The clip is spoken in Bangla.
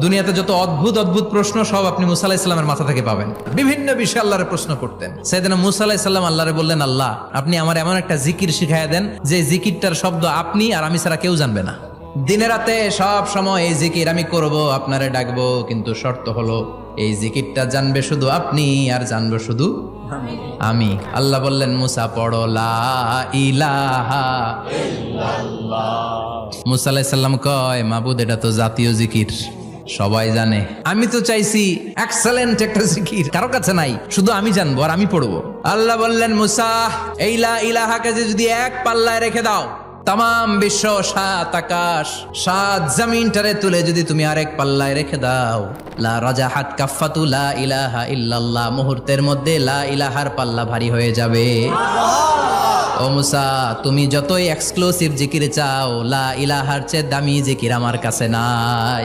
দুনিয়াতে যত অদ্ভুত অদ্ভুত প্রশ্ন সব আপনি মুসা আলাইহিস সালামের মাথা থেকে পাবেন। বিভিন্ন বিষয়ে আল্লাহরে প্রশ্ন করতেন। সাইয়েদনা মুসা আলাইহিস সালাম আল্লাহরে বললেন, আল্লাহ আপনি আমার এমন একটা জিকির শিখাইয়া দেন যে জিকিরটার শব্দ আপনি আর আমি ছাড়া কেউ জানবে না। দিনে রাতে সব সময় এই জিকির আমি করব, আপনারে ডাকবো, কিন্তু শর্ত হলো এই জিকিরটা জানবে শুধু আপনি আর জানবো শুধু আমি। আল্লাহ বললেন, মুসা পড়ো লা ইলাহা ইল্লাল্লাহ। মুসা আলাইহিস সালাম কয়, মাবুদ এটা তো জাতীয় জিকির, সবাই জানে। আমি তো চাইছি এক্সেলেন্ট একটা জিকির, কারো কাছে নাই, শুধু আমি জানবো আর আমি পড়বো। আল্লাহ বললেন, মুসা এই লা ইলাহাকে যদি এক পাল্লায় রেখে দাও, তাম বিশ্ব, 7 আকাশ 7 জমিনটারে তুলে যদি তুমি আরেক পাল্লায় রেখে দাও, লা রাজাহাত কাফাতু লা ইলাহা ইল্লাল্লাহ, মুহূর্তের মধ্যে লা ইলাহার পাল্লা ভারী হয়ে যাবে। ও মুসা, তুমি যতই এক্সক্লুসিভ জিকির চাও, লা ইলাহার চেয়ে দামি জিকির আমার কাছে নাই।